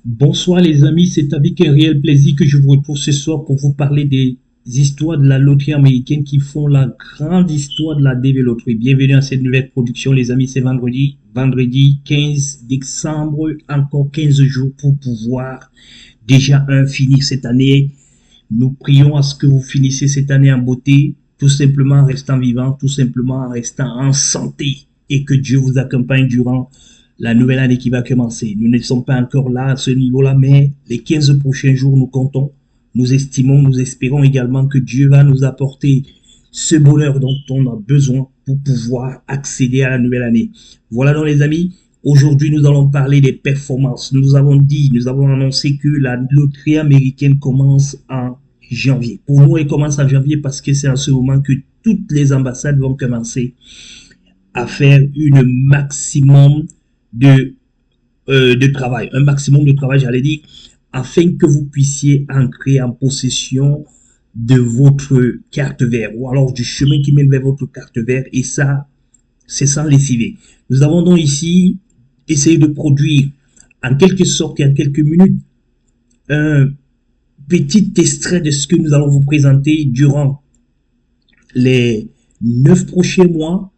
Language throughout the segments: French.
Bonsoir les amis, c'est avec un réel plaisir que je vous retrouve ce soir pour vous parler des histoires de la loterie américaine qui font la grande histoire de la DV Loterie. Bienvenue à cette nouvelle production les amis, c'est vendredi 15 décembre, encore 15 jours pour pouvoir déjà finir cette année. Nous prions à ce que vous finissiez cette année en beauté, tout simplement en restant vivant, tout simplement en restant en santé et que Dieu vous accompagne durant la nouvelle année qui va commencer. Nous ne sommes pas encore là à ce niveau-là, mais les 15 prochains jours, nous comptons, nous estimons, nous espérons également que Dieu va nous apporter ce bonheur dont on a besoin pour pouvoir accéder à la nouvelle année. Voilà donc les amis, aujourd'hui nous allons parler des performances. Nous avons annoncé que la loterie américaine commence en janvier. Pour nous, elle commence en janvier parce que c'est en ce moment que toutes les ambassades vont commencer à faire une maximum de travail, un maximum de travail, j'allais dire, afin que vous puissiez entrer en possession de votre carte verte ou alors du chemin qui mène vers votre carte verte, et ça, c'est sans lessiver. Nous avons donc ici essayé de produire en quelque sorte et en quelques minutes un petit extrait de ce que nous allons vous présenter durant les 9 prochains mois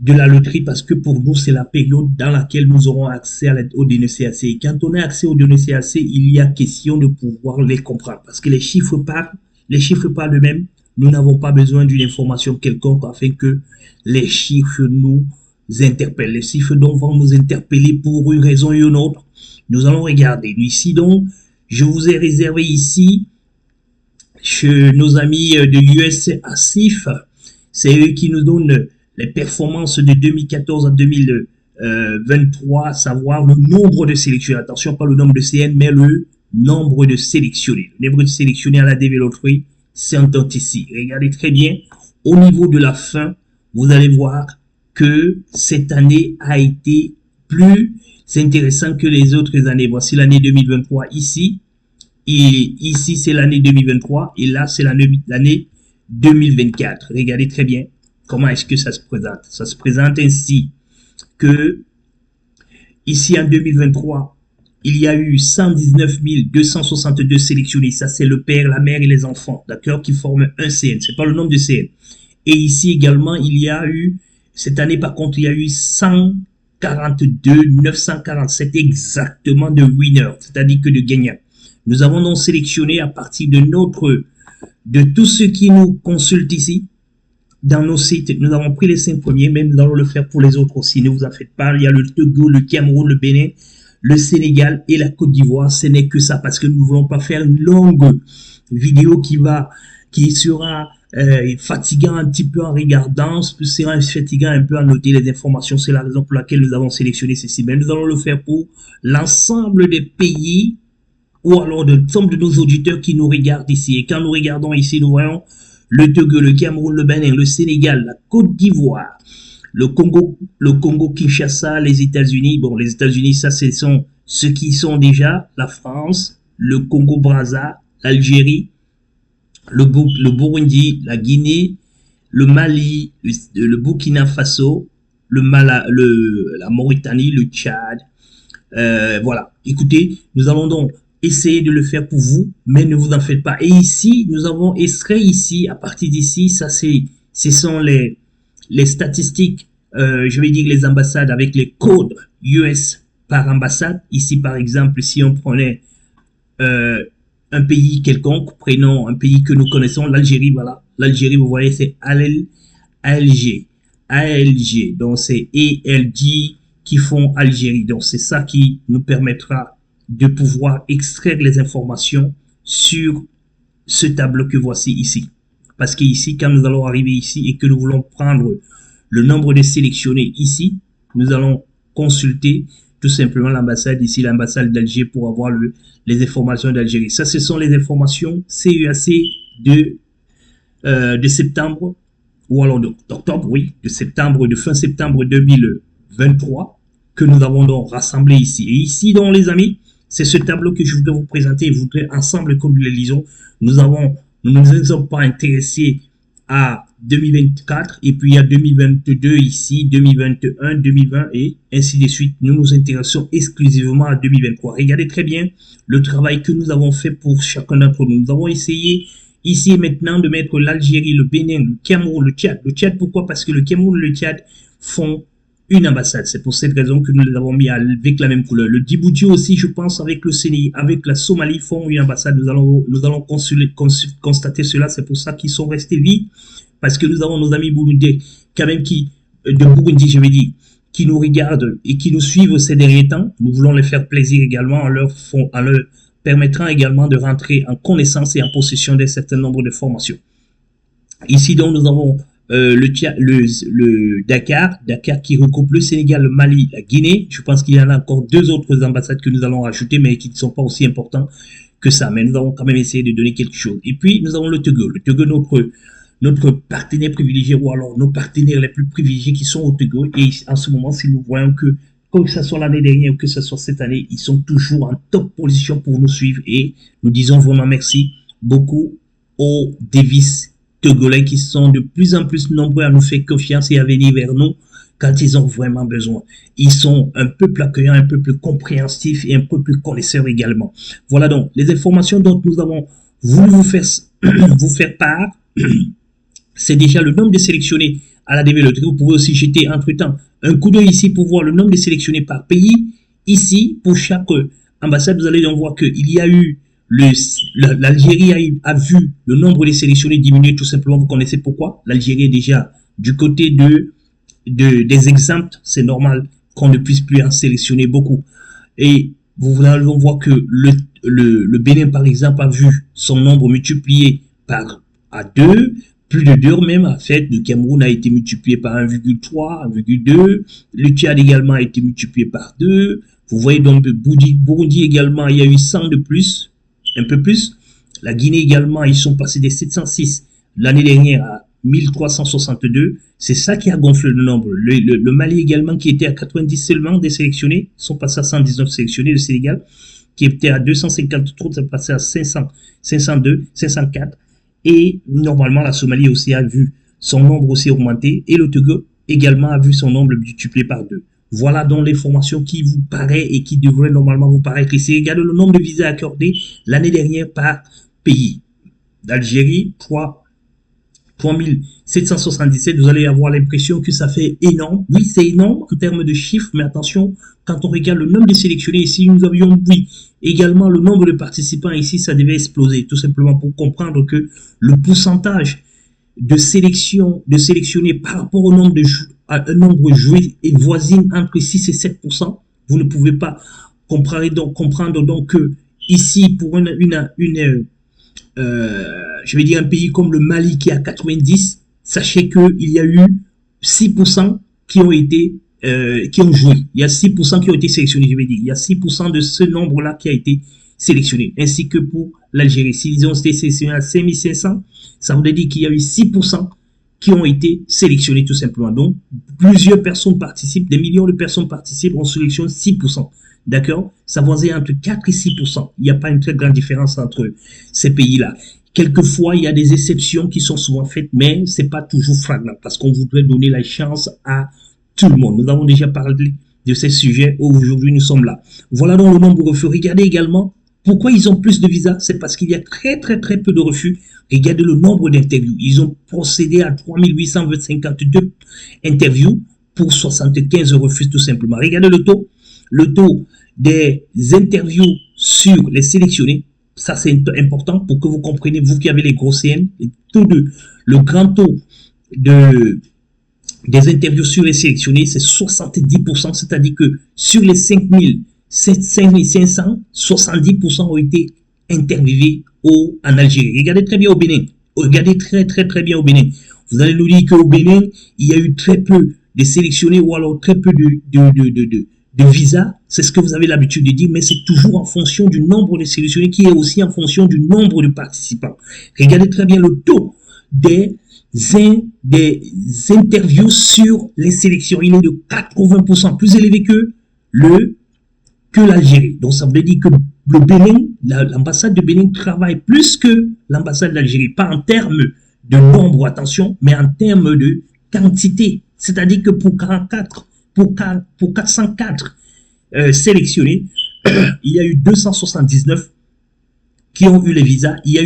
de la loterie, parce que pour nous, c'est la période dans laquelle nous aurons accès aux données CAC. Et quand on a accès aux données CAC, il y a question de pouvoir les comprendre, parce que les chiffres parlent d'eux-mêmes. Nous n'avons pas besoin d'une information quelconque afin que les chiffres nous interpellent. Les chiffres donc vont nous interpeller pour une raison et une autre. Nous allons regarder. Ici donc, je vous ai réservé ici, chez nos amis de US Asif, c'est eux qui nous donnent les performances de 2014 à 2023, à savoir le nombre de sélectionnés. Attention, pas le nombre de CN, mais le nombre de sélectionnés. Le nombre de sélectionnés à la DV Loterie, c'est un temps ici. Regardez très bien, au niveau de la fin, vous allez voir que cette année a été plus intéressante que les autres années. Voici l'année 2023 ici, et ici c'est l'année 2023, et là c'est l'année 2024. Regardez très bien. Comment est-ce que ça se présente? Ça se présente ainsi que, ici en 2023, il y a eu 119 262 sélectionnés. Ça, c'est le père, la mère et les enfants, d'accord, qui forment un CN. C'est pas le nombre de CN. Et ici également, il y a eu, cette année par contre, il y a eu 142 947 exactement de winners, c'est-à-dire que de gagnants. Nous avons donc sélectionné à partir de tous ceux qui nous consultent ici, dans nos sites, nous avons pris les 5 premiers, mais nous allons le faire pour les autres aussi. Ne vous en faites pas. Il y a le Togo, le Cameroun, le Bénin, le Sénégal et la Côte d'Ivoire. Ce n'est que ça, parce que nous ne voulons pas faire une longue vidéo qui sera fatigant un petit peu en regardant, sera fatigant un peu à noter les informations. C'est la raison pour laquelle nous avons sélectionné ceci. Mais nous allons le faire pour l'ensemble des pays ou alors de l'ensemble de nos auditeurs qui nous regardent ici. Et quand nous regardons ici, nous voyons le Togo, le Cameroun, le Bénin, le Sénégal, la Côte d'Ivoire, le Congo Kinshasa, les États-Unis. Bon, les États-Unis, ça, ce sont ceux qui sont déjà la France, le Congo-Brazza, l'Algérie, le Burundi, la Guinée, le Mali, le Burkina Faso, la Mauritanie, le Tchad. Voilà. Écoutez, nous allons donc essayez de le faire pour vous, mais ne vous en faites pas. Et ici, nous avons extrait ici, à partir d'ici, ça ce sont les statistiques, je vais dire les ambassades avec les codes US par ambassade. Ici, par exemple, si on prenait un pays quelconque, prenons un pays que nous connaissons, l'Algérie, voilà. L'Algérie, vous voyez, c'est ALG. Donc c'est ELG qui font Algérie. Donc c'est ça qui nous permettra de pouvoir extraire les informations sur ce tableau que voici ici. Parce qu'ici, quand nous allons arriver ici et que nous voulons prendre le nombre de sélectionnés ici, nous allons consulter tout simplement l'ambassade ici, l'ambassade d'Alger pour avoir les informations d'Algérie. Ça, ce sont les informations CEAC de septembre, ou alors d'octobre, oui, de fin septembre 2023 que nous avons donc rassemblé ici. Et ici, donc, les amis, c'est ce tableau que je voudrais vous présenter. Je voudrais ensemble que nous les lisons. Nous ne nous sommes pas intéressés à 2024, et puis il y a 2022 ici, 2021, 2020 et ainsi de suite. Nous nous intéressons exclusivement à 2023. Regardez très bien le travail que nous avons fait pour chacun d'entre nous. Nous avons essayé ici maintenant de mettre l'Algérie, le Bénin, le Cameroun, le Tchad. Le Tchad, pourquoi? Parce que le Cameroun et le Tchad font une ambassade. C'est pour cette raison que nous les avons mis avec la même couleur. Le Djibouti aussi, je pense, avec le Sénégal, avec la Somalie, font une ambassade. Nous allons constater cela. C'est pour ça qu'ils sont restés vides. Parce que nous avons nos amis burundais, quand même, de Burundi, je vais dire, qui nous regardent et qui nous suivent ces derniers temps. Nous voulons les faire plaisir également en leur permettant également de rentrer en connaissance et en possession d'un certain nombre de formations. Ici, donc, nous avons le Dakar qui regroupe le Sénégal, le Mali, la Guinée. Je pense qu'il y en a encore 2 autres ambassades que nous allons rajouter, mais qui ne sont pas aussi importants que ça. Mais nous avons quand même essayé de donner quelque chose. Et puis, nous avons le Togo. Le Togo, notre partenaire privilégié, ou alors nos partenaires les plus privilégiés qui sont au Togo. Et en ce moment, si nous voyons que ce soit l'année dernière ou que ce soit cette année, ils sont toujours en top position pour nous suivre. Et nous disons vraiment merci beaucoup aux Davis togolais qui sont de plus en plus nombreux à nous faire confiance et à venir vers nous quand ils ont vraiment besoin. Ils sont un peuple accueillant, un peuple compréhensif et un peuple connaisseur également. Voilà donc les informations dont nous avons voulu vous faire part. C'est déjà le nombre de sélectionnés à la DV Loterie. Vous pouvez aussi jeter entre-temps un coup d'œil ici pour voir le nombre de sélectionnés par pays. Ici, pour chaque ambassade, vous allez donc voir qu'il y a eu l'Algérie a vu le nombre de sélectionnés diminuer tout simplement. Vous connaissez pourquoi? L'Algérie est déjà du côté des exempts. C'est normal qu'on ne puisse plus en sélectionner beaucoup. Et vous allez donc voir que le Bénin, par exemple, a vu son nombre multiplié à 2. Plus de 2 même, en fait, le Cameroun a été multiplié par 1,3, 1,2. Le Tchad également a été multiplié par 2. Vous voyez donc Burundi également, il y a eu 100 de plus, un peu plus. La Guinée également, ils sont passés des 706 l'année dernière à 1362. C'est ça qui a gonflé le nombre. Le Mali également, qui était à 90 seulement des sélectionnés, sont passés à 119 sélectionnés. Le Sénégal, qui était à 253, c'est passé à 500, 502, 504. Et normalement, la Somalie aussi a vu son nombre aussi augmenter. Et le Togo également a vu son nombre multiplié par 2. Voilà donc l'information qui vous paraît et qui devrait normalement vous paraître ici. Regardez le nombre de visas accordés l'année dernière par pays. D'Algérie, 3777. Vous allez avoir l'impression que ça fait énorme. Oui, c'est énorme en termes de chiffres, mais attention, quand on regarde le nombre de sélectionnés ici, nous avions, oui, également le nombre de participants ici, ça devait exploser, tout simplement pour comprendre que le pourcentage de sélectionnés par rapport au nombre un nombre joué et voisine entre 6 et 7%. Vous ne pouvez pas comprendre donc que ici, pour je vais dire un pays comme le Mali qui est à 90, sachez qu'il y a eu 6% qui ont joué. Il y a 6% qui ont été sélectionnés, je vais dire. Il y a 6% de ce nombre-là qui a été sélectionné. Ainsi que pour l'Algérie. S'ils ont été sélectionnés à 5500, ça veut dire qu'il y a eu 6% qui ont été sélectionnés tout simplement. Donc, plusieurs personnes participent, des millions de personnes participent, on sélectionne 6%. D'accord? Ça voisine entre 4 et 6%. Il n'y a pas une très grande différence entre ces pays-là. Quelquefois, il y a des exceptions qui sont souvent faites, mais c'est pas toujours flagrant parce qu'on voudrait donner la chance à tout le monde. Nous avons déjà parlé de ces sujets où aujourd'hui nous sommes là. Voilà donc le nombre de refus. Regardez également pourquoi ils ont plus de visas. C'est parce qu'il y a très peu de refus. Regardez le nombre d'interviews. Ils ont procédé à 3852 interviews pour 75 refus tout simplement. Regardez le taux. Le taux des interviews sur les sélectionnés. Ça, c'est important pour que vous compreniez, vous qui avez les gros CN, le grand taux des interviews sur les sélectionnés, c'est 70%, c'est-à-dire que sur les 5500, 70% ont été interviewés en Algérie. Regardez très bien au Bénin. Regardez très bien au Bénin. Vous allez nous dire qu'au Bénin, il y a eu très peu de sélectionnés ou alors très peu de visas, c'est ce que vous avez l'habitude de dire, mais c'est toujours en fonction du nombre de sélectionnés qui est aussi en fonction du nombre de participants. Regardez très bien le taux des interviews sur les sélections. Il est de 80%, plus élevé que l'Algérie. Donc ça veut dire que le Bénin, l'ambassade de Bénin travaille plus que l'ambassade d'Algérie, pas en termes de nombre, attention, mais en termes de quantité. C'est-à-dire que pour 44, pour 404 sélectionnés, il y a eu 279 qui ont eu les visas, il y a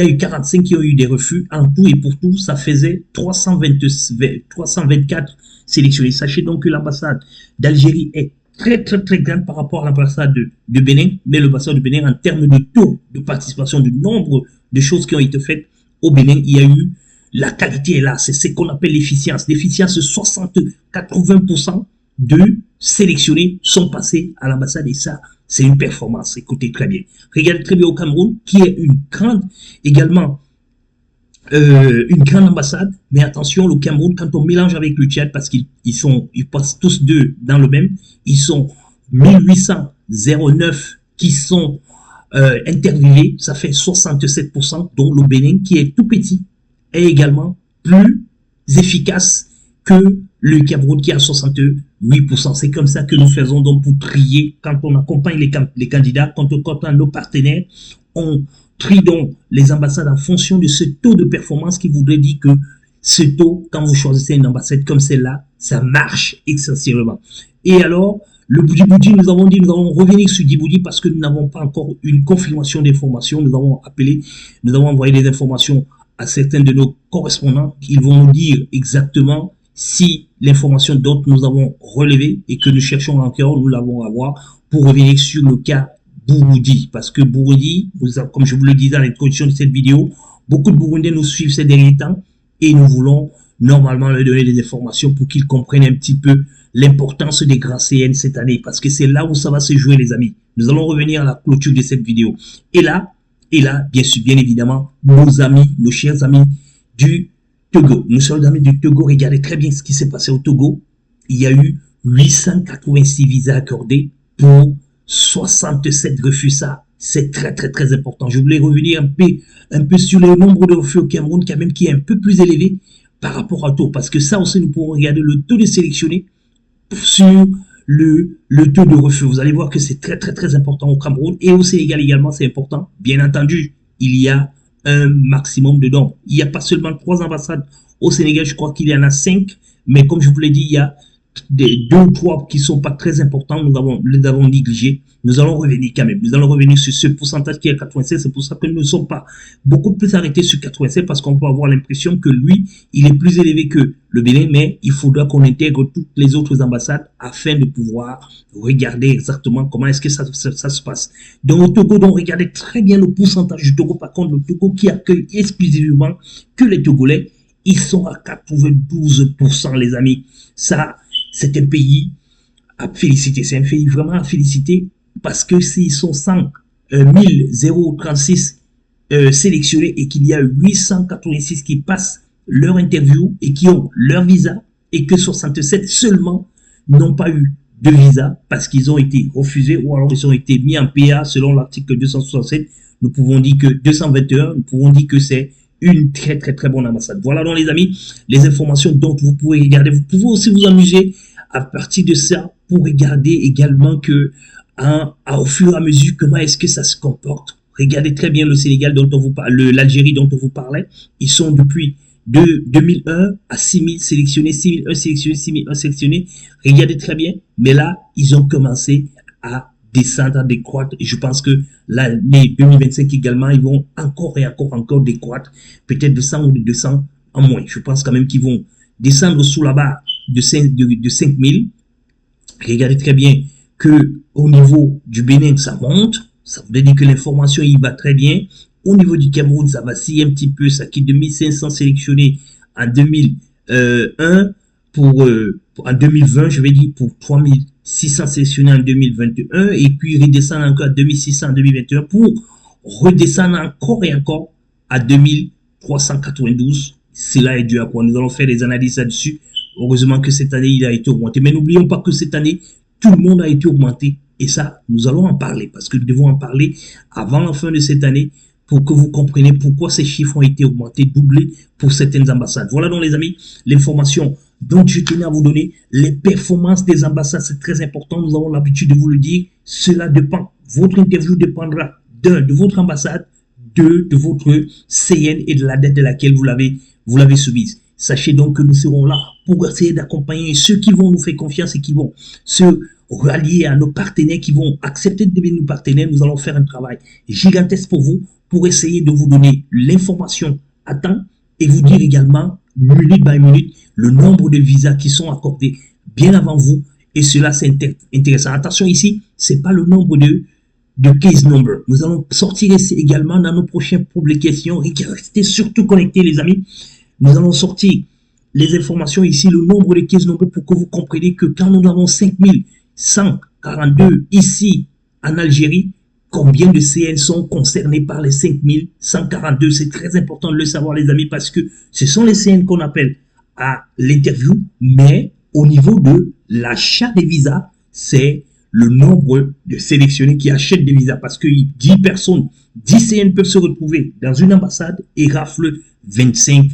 eu 45 qui ont eu des refus. En tout et pour tout, ça faisait 324 sélectionnés. Sachez donc que l'ambassade d'Algérie est très grande par rapport à l'ambassade de Bénin, mais l'ambassade de Bénin, en termes de taux de participation, du nombre de choses qui ont été faites au Bénin, il y a eu, la qualité est là, c'est ce qu'on appelle l'efficience. L'efficience, 80% de sélectionnés sont passés à l'ambassade et ça, c'est une performance. Écoutez très bien. Regardez très bien au Cameroun, qui est une grande, également, une grande ambassade, mais attention, le Cameroun, quand on mélange avec le Tchad, parce qu'ils passent tous deux dans le même, ils sont 1809 qui sont interviewés, ça fait 67%, dont le Bénin, qui est tout petit, est également plus efficace que le Cameroun qui a 68%. C'est comme ça que nous faisons donc pour trier, quand on accompagne les candidats, quand on accompagne nos partenaires, on trie donc les ambassades en fonction de ce taux de performance qui voudrait dire que ce taux, quand vous choisissez une ambassade comme celle-là, ça marche essentiellement. Et alors, le Djibouti, nous avons dit, nous allons revenir sur Djibouti parce que nous n'avons pas encore une confirmation d'informations. Nous avons appelé, nous avons envoyé des informations à certains de nos correspondants. Ils vont nous dire exactement si l'information dont nous avons relevé et que nous cherchons encore, nous l'avons à voir pour revenir sur le cas Burundi. Parce que Burundi, comme je vous le disais dans l'introduction de cette vidéo, beaucoup de Burundais nous suivent ces derniers temps et nous voulons normalement leur donner des informations pour qu'ils comprennent un petit peu l'importance des grands CN cette année. Parce que c'est là où ça va se jouer, les amis. Nous allons revenir à la clôture de cette vidéo. Et là, bien sûr, bien évidemment, nos amis, nos chers amis du Togo. Nous sommes amis du Togo. Regardez très bien ce qui s'est passé au Togo. Il y a eu 886 visas accordés pour 67 refus. Ça, c'est très important. Je voulais revenir un peu sur le nombre de refus au Cameroun, quand même, qui est un peu plus élevé par rapport au taux. Parce que ça aussi, nous pourrons regarder le taux de sélectionnés sur le taux de refus. Vous allez voir que c'est très important au Cameroun et au Sénégal également, c'est important. Bien entendu, il y a un maximum de dons. Il n'y a pas seulement 3 ambassades au Sénégal, je crois qu'il y en a 5, mais comme je vous l'ai dit, il y a des 2 ou 3 qui sont pas très importants, nous les avons négligés. Nous allons revenir quand même. Nous allons revenir sur ce pourcentage qui est 96. C'est pour ça que nous ne sommes pas beaucoup plus arrêtés sur 96 parce qu'on peut avoir l'impression que lui, il est plus élevé que le Bénin, mais il faudra qu'on intègre toutes les autres ambassades afin de pouvoir regarder exactement comment est-ce que ça se passe. Donc, au Togo, donc, regardez très bien le pourcentage du Togo. Par contre, le Togo qui accueille exclusivement que les Togolais, ils sont à 92%, les amis. Ça, c'est un pays à féliciter. C'est un pays vraiment à féliciter parce que s'ils sont 100 1036 sélectionnés et qu'il y a 886 qui passent leur interview et qui ont leur visa et que 67 seulement n'ont pas eu de visa parce qu'ils ont été refusés ou alors ils ont été mis en PA selon l'article 267. Nous pouvons dire que 221, nous pouvons dire que c'est une très bonne ambassade. Voilà donc les amis, les informations dont vous pouvez regarder. Vous pouvez aussi vous amuser à partir de ça pour regarder également que au fur et à mesure comment est-ce que ça se comporte. Regardez très bien le Sénégal dont on vous parle, l'Algérie dont on vous parlait. Ils sont depuis 2001 à 6000 sélectionnés, 6001 sélectionnés, 6001 sélectionnés. Regardez très bien, mais là, ils ont commencé à descendre, à décroître. Et je pense que l'année 2025 également, ils vont encore décroître. Peut-être de 100 ou de 200 en moins. Je pense quand même qu'ils vont descendre sous la barre de 5000. Regardez très bien que au niveau du Bénin, ça monte. Ça veut dire que l'information, il va très bien. Au niveau du Cameroun, ça vacille un petit peu. Ça quitte de 1500 sélectionnés en 2001 en 2020, je vais dire pour 3600 sélectionnés en 2021 et puis redescendre encore à 2600 en 2021 pour redescendre encore et encore à 2392. Cela est dû à quoi? Nous allons faire des analyses là-dessus. Heureusement que cette année, il a été augmenté. Mais n'oublions pas que cette année, tout le monde a été augmenté. Et ça, nous allons en parler parce que nous devons en parler avant la fin de cette année pour que vous compreniez pourquoi ces chiffres ont été augmentés, doublés pour certaines ambassades. Voilà donc les amis, l'information dont je tenais à vous donner. Les performances des ambassades, c'est très important. Nous avons l'habitude de vous le dire. Cela dépend. Votre interview dépendra de votre ambassade, de votre CN et de la dette de laquelle vous l'avez soumise. Sachez donc que nous serons là pour essayer d'accompagner ceux qui vont nous faire confiance et qui vont se rallier à nos partenaires, qui vont accepter de devenir nos partenaires. Nous allons faire un travail gigantesque pour vous, pour essayer de vous donner l'information à temps et vous dire également, minute by minute, le nombre de visas qui sont accordés bien avant vous. Et cela, c'est intéressant. Attention ici, c'est pas le nombre de case number. Nous allons sortir également dans nos prochaines publications. Restez surtout connectés, les amis. Nous allons sortir les informations ici, le nombre de case number pour que vous compreniez que quand nous avons 5142 ici en Algérie, combien de CN sont concernés par les 5142? C'est très important de le savoir, les amis, parce que ce sont les CN qu'on appelle à l'interview, mais au niveau de l'achat des visas, c'est le nombre de sélectionnés qui achètent des visas, parce que 10 personnes, 10 CN peuvent se retrouver dans une ambassade et raflent 25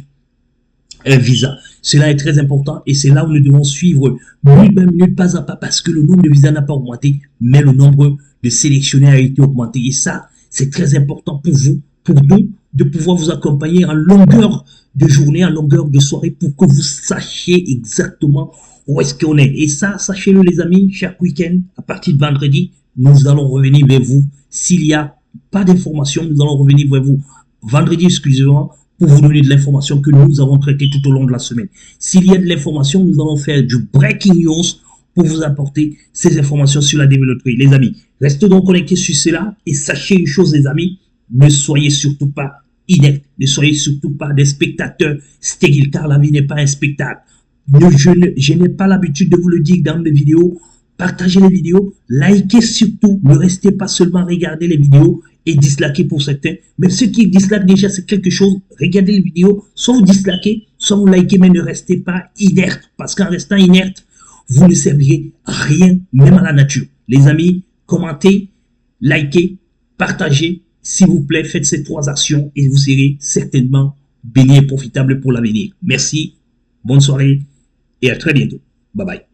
visas. Cela est très important et c'est là où nous devons suivre minute par minute, pas à pas, parce que le nombre de visas n'a pas augmenté, mais le nombre de sélectionnés a été augmenté. Et ça, c'est très important pour vous, pour nous, de pouvoir vous accompagner en longueur de journée, en longueur de soirée, pour que vous sachiez exactement où est-ce qu'on est. Et ça, sachez-le, les amis, chaque week-end, à partir de vendredi, nous allons revenir vers vous. S'il n'y a pas d'informations, nous allons revenir vers vous vendredi exclusivement pour vous donner de l'information que nous avons traitée tout au long de la semaine. S'il y a de l'information, nous allons faire du breaking news pour vous apporter ces informations sur la développerie. Les amis, restez donc connectés sur cela et sachez une chose, les amis, ne soyez surtout pas ineptes, ne soyez surtout pas des spectateurs stériles, car la vie n'est pas un spectacle. Je n'ai pas l'habitude de vous le dire dans mes vidéos. Partagez les vidéos, likez surtout, ne restez pas seulement regarder les vidéos et disliker pour certains. Même ceux qui dislikent déjà, c'est quelque chose. Regardez les vidéos, soit vous dislikez, soit vous likez, mais ne restez pas inerte. Parce qu'en restant inerte, vous ne servirez à rien, même à la nature. Les amis, commentez, likez, partagez. S'il vous plaît, faites ces 3 actions et vous serez certainement béni et profitable pour l'avenir. Merci, bonne soirée et à très bientôt. Bye bye.